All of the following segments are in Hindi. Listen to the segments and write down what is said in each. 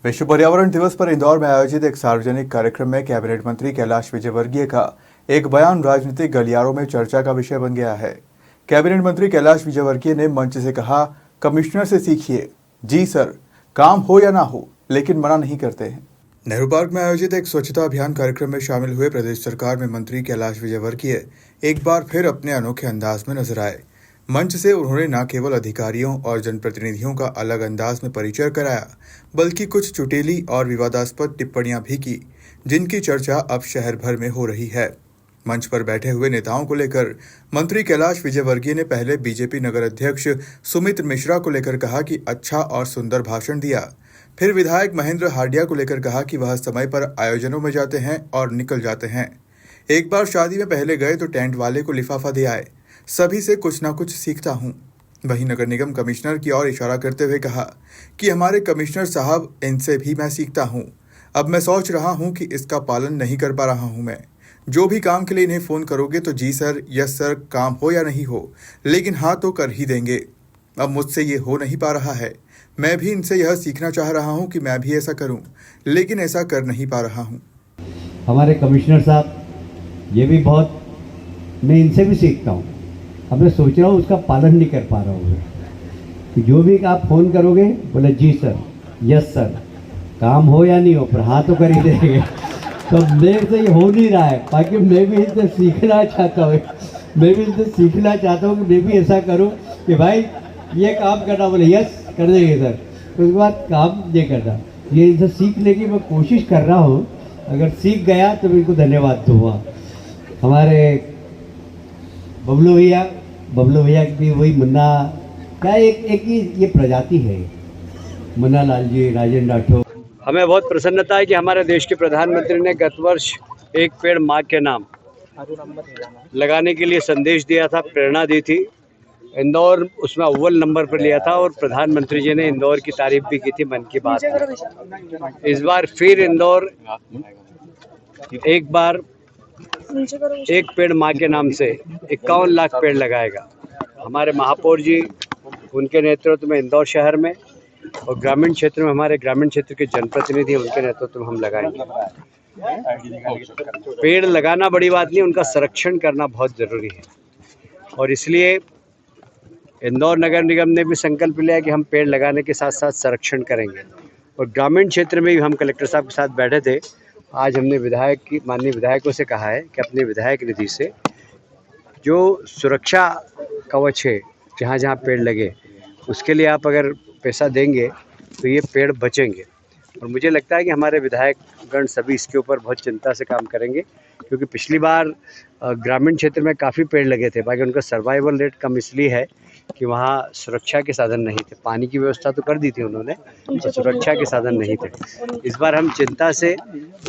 विश्व पर्यावरण दिवस पर इंदौर में आयोजित एक सार्वजनिक कार्यक्रम में कैबिनेट मंत्री कैलाश विजयवर्गीय का एक बयान राजनीतिक गलियारों में चर्चा का विषय बन गया है। कैबिनेट मंत्री कैलाश विजयवर्गीय ने मंच से कहा, कमिश्नर से सीखिए। जी सर, काम हो या ना हो, लेकिन मना नहीं करते हैं। नेहरू पार्क में आयोजित एक स्वच्छता अभियान कार्यक्रम में शामिल हुए प्रदेश सरकार में मंत्री कैलाश विजयवर्गीय एक बार फिर अपने अनोखे अंदाज में नजर आए। मंच से उन्होंने न केवल अधिकारियों और जनप्रतिनिधियों का अलग अंदाज में परिचय कराया, बल्कि कुछ चुटेली और विवादास्पद टिप्पणियां भी की, जिनकी चर्चा अब शहर भर में हो रही है। मंच पर बैठे हुए नेताओं को लेकर मंत्री कैलाश विजयवर्गीय ने पहले बीजेपी नगर अध्यक्ष सुमित मिश्रा को लेकर कहा कि अच्छा और सुंदर भाषण दिया। फिर विधायक महेंद्र हार्डिया को लेकर कहा कि वह समय पर आयोजनों में जाते हैं और निकल जाते हैं। एक बार शादी में पहले गए तो टेंट वाले को लिफाफा दे आए। सभी से कुछ ना कुछ सीखता हूँ। वहीं नगर निगम कमिश्नर की ओर इशारा करते हुए कहा कि हमारे कमिश्नर साहब, इनसे भी मैं सीखता हूँ। अब मैं सोच रहा हूँ कि इसका पालन नहीं कर पा रहा हूँ मैं। जो भी काम के लिए इन्हें फोन करोगे तो जी सर, यस सर, काम हो या नहीं हो, लेकिन हाँ तो कर ही देंगे। अब मुझसे ये हो नहीं पा रहा है। मैं भी इनसे यह सीखना चाह रहा हूँ कि मैं भी ऐसा करूँ, लेकिन ऐसा कर नहीं पा रहा हूँ। हमारे कमिश्नर साहब, ये भी बहुत, मैं इनसे भी सीखता हूँ। अब मैं सोच रहा हूँ उसका पालन नहीं कर पा रहा हूँ कि जो भी आप फ़ोन करोगे बोले जी सर, यस सर, काम हो या नहीं हो, पर हाँ तो कर ही देंगे। तो मेरे से ये हो नहीं रहा है। बाकी मैं भी इनसे सीखना चाहता हूँ कि मैं भी ऐसा करूँ कि भाई ये काम करना, बोले यस कर देंगे सर, उसके बाद काम नहीं करना। ये इनसे सीखने की मैं कोशिश कर रहा हूँ। अगर सीख गया तो मैं इनको धन्यवाद दूँगा। हमारे बबलू भैया की भी वही मुन्ना, क्या एक ही ये प्रजाति है, मुन्ना लाल जी, राजेंद्र राठौर। हमें बहुत प्रसन्नता है कि हमारे देश के प्रधानमंत्री ने गत वर्ष एक पेड़ माँ के नाम लगाने के लिए संदेश दिया था, प्रेरणा दी थी। इंदौर उसमें अव्वल नंबर पर लिया था और प्रधानमंत्री जी ने इंदौर की तारीफ भी की थी मन की बात में। इस बार फिर इंदौर एक बार एक पेड़ माँ के नाम से 51 लाख पेड़ लगाएगा। हमारे महापौर जी, उनके नेतृत्व में इंदौर शहर में और ग्रामीण क्षेत्र में हमारे ग्रामीण क्षेत्र के जनप्रतिनिधि, उनके नेतृत्व में हम लगाएंगे। पेड़ लगाना बड़ी बात नहीं, उनका संरक्षण करना बहुत ज़रूरी है। और इसलिए इंदौर नगर निगम ने भी संकल्प लिया कि हम पेड़ लगाने के साथ साथ संरक्षण करेंगे। और ग्रामीण क्षेत्र में भी हम कलेक्टर साहब के साथ बैठे थे। आज हमने माननीय विधायकों से कहा है कि अपने विधायक निधि से जो सुरक्षा कवच है, जहाँ जहाँ पेड़ लगे, उसके लिए आप अगर पैसा देंगे तो ये पेड़ बचेंगे। और मुझे लगता है कि हमारे विधायकगण सभी इसके ऊपर बहुत चिंता से काम करेंगे, क्योंकि पिछली बार ग्रामीण क्षेत्र में काफ़ी पेड़ लगे थे। बाकी उनका सर्वाइवल रेट कम इसलिए है कि वहाँ सुरक्षा के साधन नहीं थे। पानी की व्यवस्था तो कर दी थी उन्होंने, तो सुरक्षा के साधन नहीं थे। इस बार हम चिंता से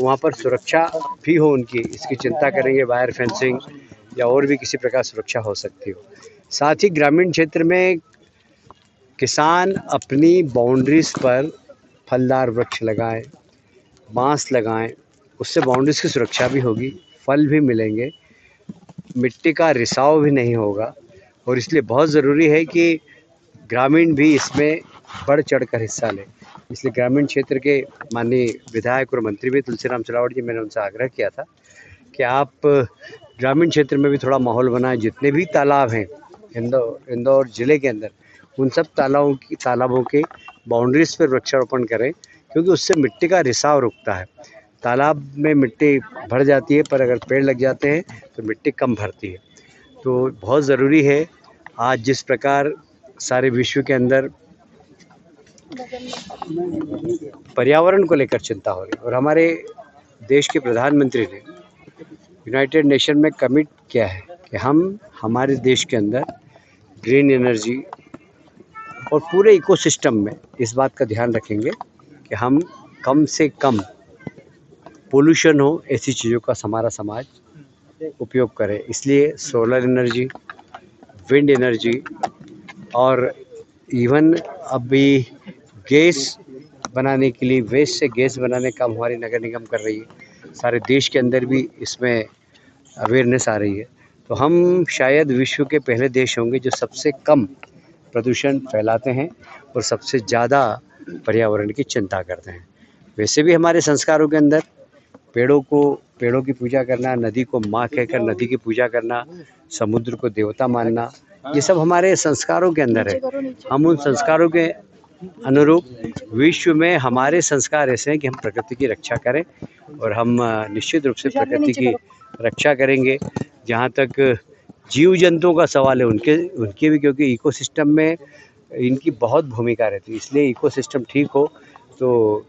वहाँ पर सुरक्षा भी हो उनकी, इसकी चिंता करेंगे। वायर फेंसिंग या और भी किसी प्रकार सुरक्षा हो सकती हो। साथ ही ग्रामीण क्षेत्र में किसान अपनी बाउंड्रीज पर फलदार वृक्ष लगाएं, बांस लगाएं, उससे बाउंड्रीज की सुरक्षा भी होगी, फल भी मिलेंगे, मिट्टी का रिसाव भी नहीं होगा। और इसलिए बहुत ज़रूरी है कि ग्रामीण भी इसमें बढ़ चढ़कर हिस्सा लें। इसलिए ग्रामीण क्षेत्र के माननीय विधायक और मंत्री भी तुलसीराम सिलावट जी, मैंने उनसे आग्रह किया था कि आप ग्रामीण क्षेत्र में भी थोड़ा माहौल बनाएं। जितने भी तालाब हैं इंदौर ज़िले के अंदर, उन सब तालाबों के बाउंड्रीज पर वृक्षारोपण करें, क्योंकि उससे मिट्टी का रिसाव रुकता है। तालाब में मिट्टी भर जाती है, पर अगर पेड़ लग जाते हैं तो मिट्टी कम भरती है। तो बहुत ज़रूरी है। आज जिस प्रकार सारे विश्व के अंदर पर्यावरण को लेकर चिंता हो रही है और हमारे देश के प्रधानमंत्री ने यूनाइटेड नेशन में कमिट किया है कि हम हमारे देश के अंदर ग्रीन एनर्जी और पूरे इकोसिस्टम में इस बात का ध्यान रखेंगे कि हम कम से कम पोल्यूशन हो ऐसी चीज़ों का हमारा समाज उपयोग करे। इसलिए सोलर एनर्जी, विंड एनर्जी और इवन अभी गैस बनाने के लिए, वेस्ट से गैस बनाने का हमारी नगर निगम कर रही है। सारे देश के अंदर भी इसमें अवेयरनेस आ रही है। तो हम शायद विश्व के पहले देश होंगे जो सबसे कम प्रदूषण फैलाते हैं और सबसे ज़्यादा पर्यावरण की चिंता करते हैं। वैसे भी हमारे संस्कारों के अंदर पेड़ों की पूजा करना, नदी को माँ कहकर नदी की पूजा करना, समुद्र को देवता मानना, ये सब हमारे संस्कारों के अंदर है। हम उन संस्कारों के अनुरूप विश्व में हमारे संस्कार ऐसे हैं कि हम प्रकृति की रक्षा करें, और हम निश्चित रूप से प्रकृति की रक्षा करेंगे। जहाँ तक जीव जंतुओं का सवाल है, उनके भी, क्योंकि इकोसिस्टम में इनकी बहुत भूमिका रहती है, इसलिए इकोसिस्टम ठीक हो तो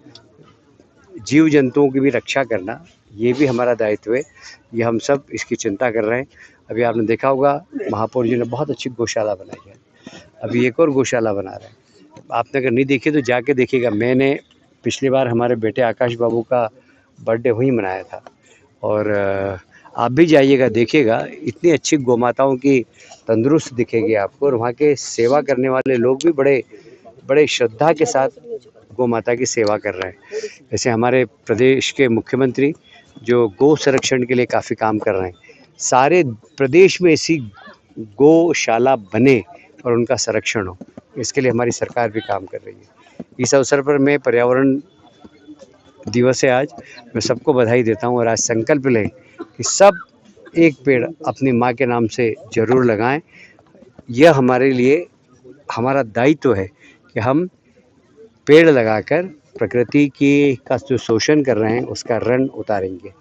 जीव जंतुओं की भी रक्षा करना ये भी हमारा दायित्व है। ये हम सब इसकी चिंता कर रहे हैं। अभी आपने देखा होगा महापौर जी ने बहुत अच्छी गौशाला बनाई है, अभी एक और गौशाला बना रहे हैं। आपने अगर नहीं देखी तो जाके देखिएगा। मैंने पिछली बार हमारे बेटे आकाश बाबू का बर्थडे वहीं मनाया था, और आप भी जाइएगा, देखिएगा। इतनी अच्छी गौमाताओं की तंदुरुस्त दिखेगी आपको, और वहाँ के सेवा करने वाले लोग भी बड़े श्रद्धा के साथ गौ माता की सेवा कर रहे हैं। जैसे हमारे प्रदेश के मुख्यमंत्री जो गौ संरक्षण के लिए काफ़ी काम कर रहे हैं, सारे प्रदेश में ऐसी गौशाला बने और उनका संरक्षण हो, इसके लिए हमारी सरकार भी काम कर रही है। इस अवसर पर मैं पर्यावरण दिवस है आज, मैं सबको बधाई देता हूँ, और आज संकल्प लें कि सब एक पेड़ अपनी माँ के नाम से ज़रूर लगाएं। यह हमारे लिए हमारा दायित्व है कि हम पेड़ लगाकर प्रकृति का जो शोषण कर रहे हैं उसका ऋण उतारेंगे।